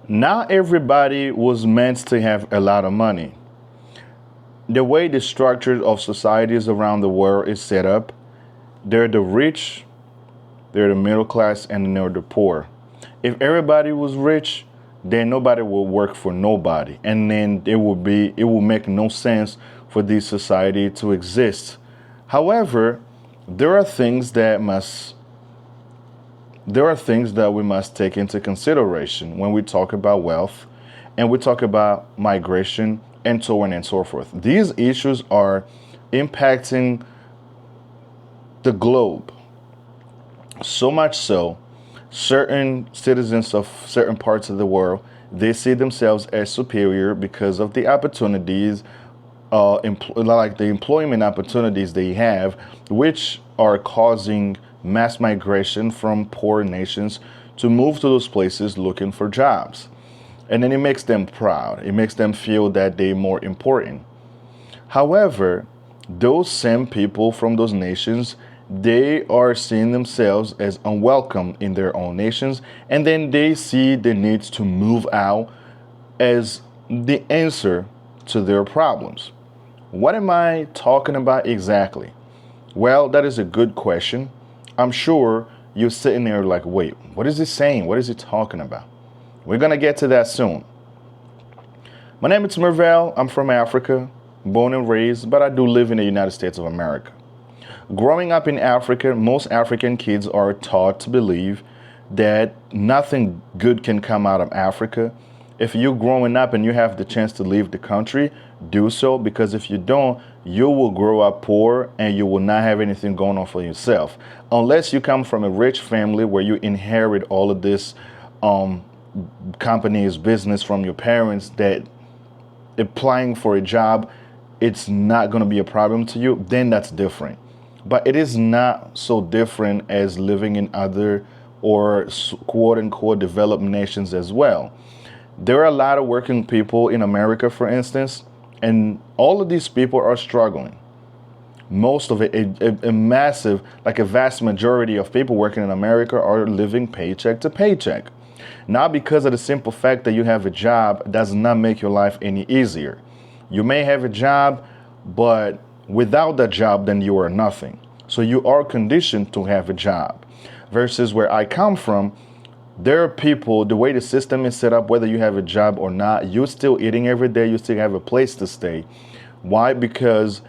Not everybody was meant to have a lot of money. The way the structure of societies around the world is set up, they're the rich, they're the middle class, and they're the poor. If everybody was rich, then nobody will work for nobody, and then it will make no sense for this society to exist. However, there are things that must there are things that we must take into consideration when we talk about wealth and we talk about migration and so on and so forth. These issues are impacting the globe so much so certain citizens of certain parts of the world, they see themselves as superior because of the opportunities, like the employment opportunities they have, which are causing mass migration from poor nations to move to those places looking for jobs. And then it makes them proud. It makes them feel that they're more important. However, those same people from those nations, they are seeing themselves as unwelcome in their own nations, and then they see the need to move out as the answer to their problems. What am I talking about exactly? Well, that is a good question. I'm sure you're sitting there like, wait, what is he saying? What is he talking about? We're going to get to that soon. My name is Mervel. I'm from Africa, born and raised, but I do live in the United States of America. Growing up in Africa, most African kids are taught to believe that nothing good can come out of Africa. If you're growing up and you have the chance to leave the country, do so, because if you don't, you will grow up poor and you will not have anything going on for yourself. Unless you come from a rich family where you inherit all of this company's business from your parents, that applying for a job, it's not going to be a problem to you, then that's different. But it is not so different as living in other or quote unquote developed nations as well. There are a lot of working people in America, for instance, and all of these people are struggling. Most of it, a massive, like a vast majority of people working in America are living paycheck to paycheck. Not because of the simple fact that you have a job does not make your life any easier. You may have a job, but without that job, then you are nothing. So you are conditioned to have a job. Versus where I come from, there are people, the way the system is set up, whether you have a job or not, you're still eating every day, you still have a place to stay. Why? Because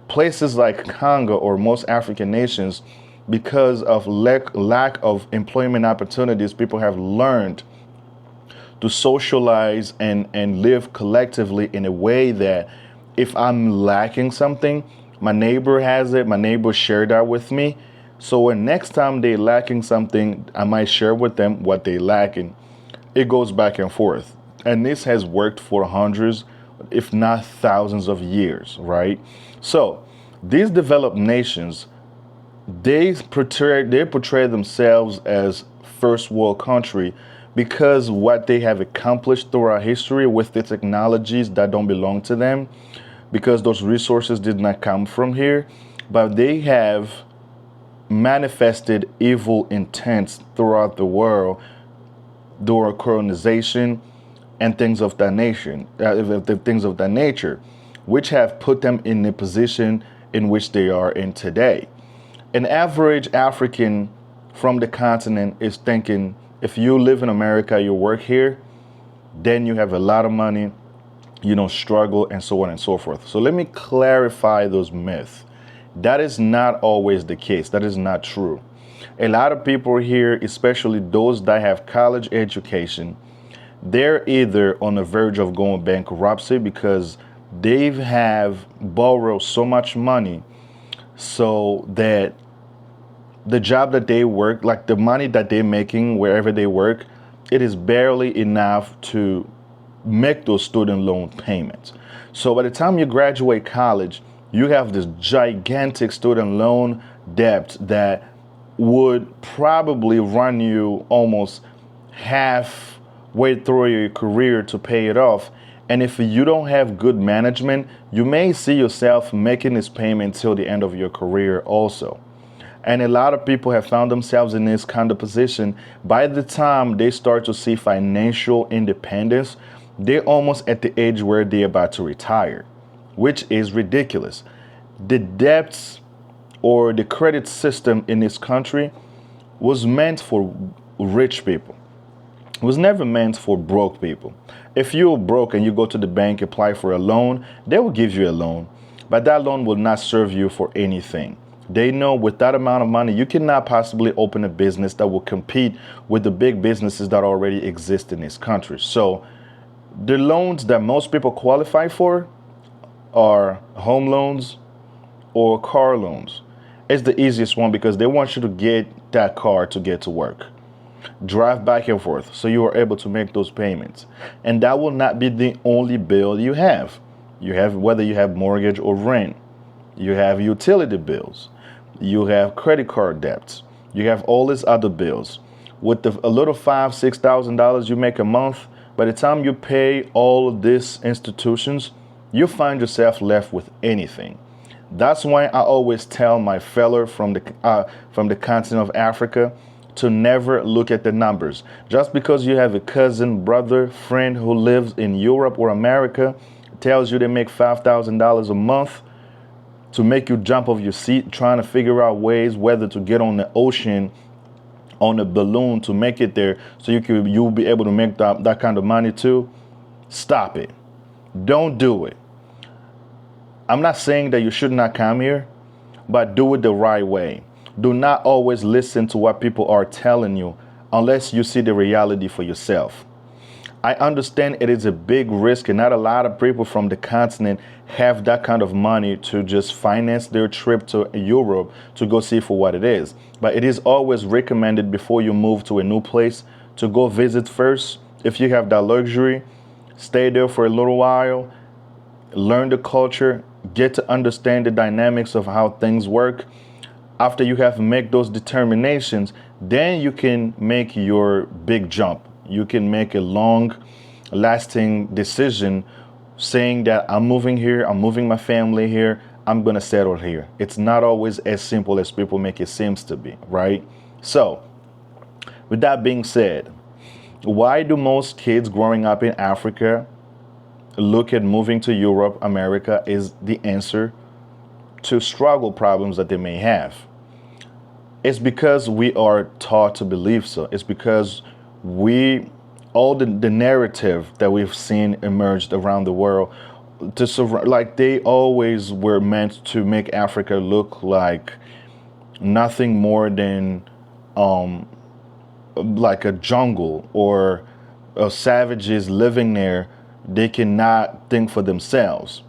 places like Congo or most African nations, because of lack of employment opportunities, people have learned to socialize and live collectively in a way that if I'm lacking something, my neighbor has it, my neighbor shared that with me. So when next time they're lacking something, I might share with them what they're lacking. It goes back and forth. And this has worked for hundreds, if not thousands of years, right? So these developed nations, they portray themselves as first world country because what they have accomplished throughout history with the technologies that don't belong to them, because those resources did not come from here, but they have manifested evil intents throughout the world during colonization and things of that nation, things of that nature, which have put them in the position in which they are in today. An average African from the continent is thinking, if you live in America, you work here, then you have a lot of money, you don't struggle, and so on and so forth. So let me clarify those myths. That is not always the case. That is not true. A lot of people here, especially those that have college education, they're either on the verge of going bankruptcy because they have borrowed so much money so that the job that they work, like the money that they're making wherever they work, it is barely enough to make those student loan payments. So by the time you graduate college, you have this gigantic student loan debt that would probably run you almost halfway through your career to pay it off. And if you don't have good management, you may see yourself making this payment till the end of your career also. And a lot of people have found themselves in this kind of position. By the time they start to see financial independence, they're almost at the age where they're about to retire, which is ridiculous. The debts or the credit system in this country was meant for rich people. It was never meant for broke people. If you're broke and you go to the bank, apply for a loan, they will give you a loan, but that loan will not serve you for anything. They know with that amount of money, you cannot possibly open a business that will compete with the big businesses that already exist in this country. So the loans that most people qualify for are home loans or car loans. It's the easiest one because they want you to get that car to get to work, drive back and forth so you are able to make those payments. And that will not be the only bill you have. You have, whether you have mortgage or rent, you have utility bills, you have credit card debts, you have all these other bills. With a little $5,000-6,000 you make a month, by the time you pay all of these institutions, you find yourself left with anything. That's why I always tell my fellow from the continent of Africa to never look at the numbers. Just because you have a cousin, brother, friend who lives in Europe or America tells you they make $5,000 a month, to make you jump off your seat trying to figure out ways whether to get on the ocean on a balloon to make it there so you'll be able to make that kind of money too. Stop it. Don't do it. I'm not saying that you should not come here, but do it the right way. Do not always listen to what people are telling you unless you see the reality for yourself. I understand it is a big risk, and not a lot of people from the continent have that kind of money to just finance their trip to Europe to go see for what it is. But it is always recommended before you move to a new place to go visit first. If you have that luxury, stay there for a little while, learn the culture, get to understand the dynamics of how things work. After you have made those determinations, then you can make your big jump. You can make a long lasting decision saying that I'm moving here, I'm moving my family here, I'm going to settle here. It's not always as simple as people make it seems to be, right? So, with that being said, why do most kids growing up in Africa look at moving to Europe, America is the answer to struggle problems that they may have? It's because we are taught to believe so. It's because all the narrative that we've seen emerged around the world, like they always were meant to make Africa look like nothing more than like a jungle or savages living there. They cannot think for themselves,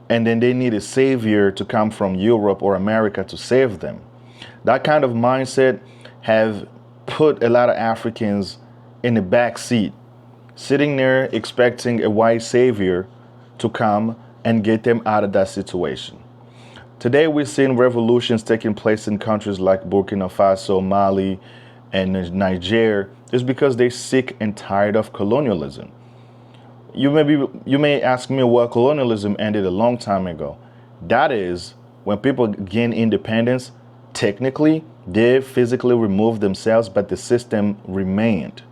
and then they need a savior to come from Europe or America to save them. That kind of mindset have put a lot of Africans in the back seat, sitting there expecting a white savior to come and get them out of that situation. Today we're seeing revolutions taking place in countries like Burkina Faso, Mali, and Niger. It's because they're sick and tired of colonialism. You may ask me, well, colonialism ended a long time ago. That is, when people gain independence, technically, they physically removed themselves, but the system remained.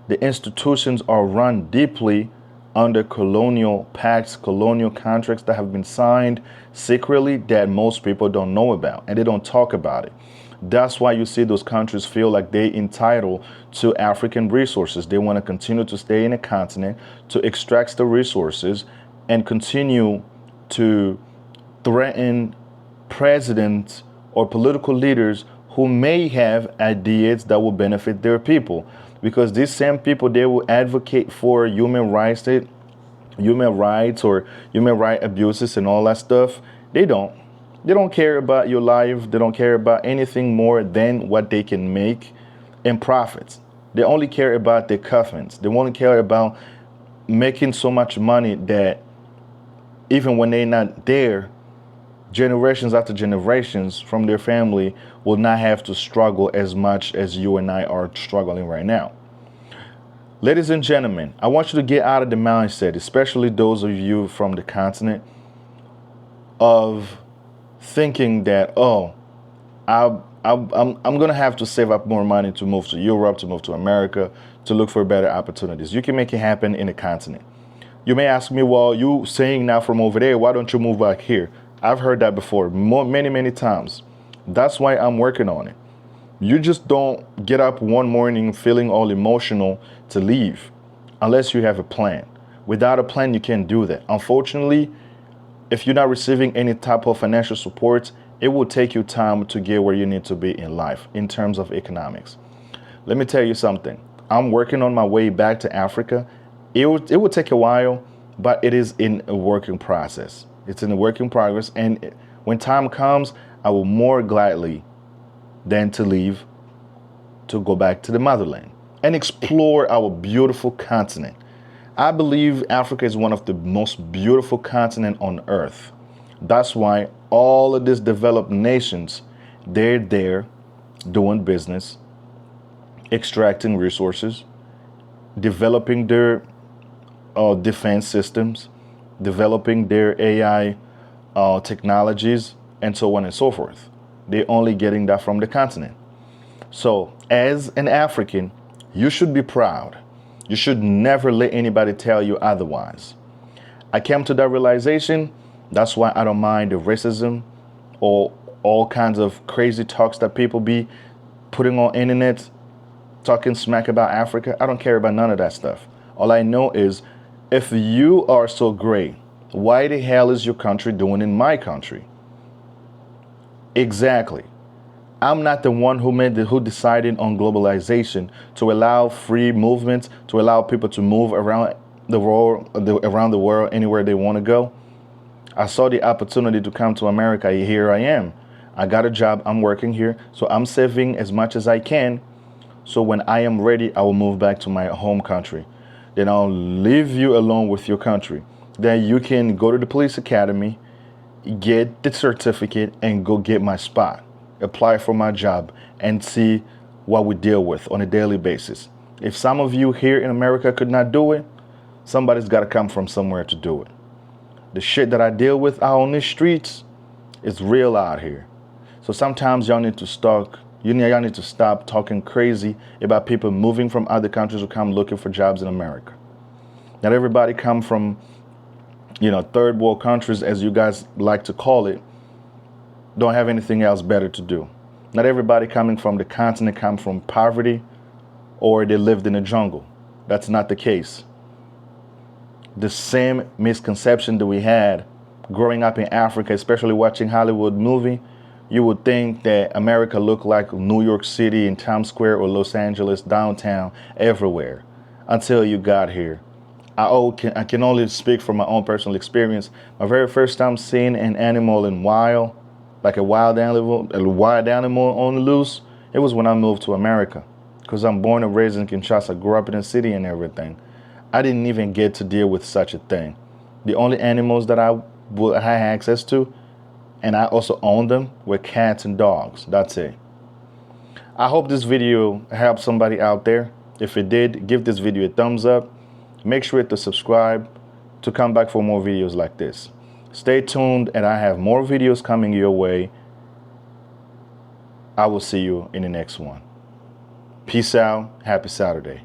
The institutions are run deeply under colonial pacts, colonial contracts that have been signed secretly that most people don't know about, and they don't talk about it. That's why you see those countries feel like they're entitled to African resources. They want to continue to stay in a continent, to extract the resources, and continue to threaten presidents or political leaders who may have ideas that will benefit their people. Because these same people, they will advocate for human rights or human right abuses and all that stuff. They don't care about your life. They don't care about anything more than what they can make in profits. They only care about their coffins. They only care about making so much money that even when they're not there, generations after generations from their family will not have to struggle as much as you and I are struggling right now. Ladies and gentlemen, I want you to get out of the mindset, especially those of you from the continent, of thinking that, oh, I'm gonna have to save up more money to move to Europe, to move to America, to look for better opportunities. You can make it happen in a continent. You may ask me, well, you saying now from over there, why don't you move back here? I've heard that before, many times. That's why I'm working on it. You just don't get up one morning feeling all emotional to leave unless you have a plan. Without a plan, you can't do that. Unfortunately, if you're not receiving any type of financial support, it will take you time to get where you need to be in life in terms of economics. Let me tell you something. I'm working on my way back to Africa. It will take a while, but it is in a working process. It's in a working progress. And when time comes, I will more gladly than to leave to go back to the motherland and explore our beautiful continent. I believe Africa is one of the most beautiful continents on earth. That's why all of these developed nations, they're there doing business, extracting resources, developing their defense systems, developing their AI technologies, and so on and so forth. They're only getting that from the continent. So, as an African, you should be proud. You should never let anybody tell you otherwise. I came to that realization. That's why I don't mind the racism or all kinds of crazy talks that people be putting on internet, talking smack about Africa. I don't care about none of that stuff. All I know is if you are so great, why the hell is your country doing in my country? Exactly. I'm not the one who decided on globalization to allow free movements, to allow people to move around the world anywhere they want to go. I saw the opportunity to come to America. Here I am. I got a job. I'm working here. So I'm saving as much as I can. So when I am ready, I will move back to my home country. Then I'll leave you alone with your country. Then you can go to the police academy, get the certificate, and go get my spot. Apply for my job and see what we deal with on a daily basis. If some of you here in America could not do it, somebody's got to come from somewhere to do it. The shit that I deal with out on the streets is real out here. So sometimes y'all need to y'all need to stop talking crazy about people moving from other countries who come looking for jobs in America. Not everybody come from, third world countries, as you guys like to call it, don't have anything else better to do. Not everybody coming from the continent come from poverty or they lived in the jungle. That's not the case. The same misconception that we had growing up in Africa, especially watching Hollywood movie, you would think that America looked like New York City in Times Square or Los Angeles downtown everywhere until you got here. I can only speak from my own personal experience. My very first time seeing an animal in wild, like a wild animal on the loose, it was when I moved to America. Because I'm born and raised in Kinshasa, grew up in the city and everything. I didn't even get to deal with such a thing. The only animals that I had access to, and I also owned them, were cats and dogs. That's it. I hope this video helped somebody out there. If it did, give this video a thumbs up. Make sure to subscribe to come back for more videos like this. Stay tuned, and I have more videos coming your way. I will see you in the next one. Peace out. Happy Saturday.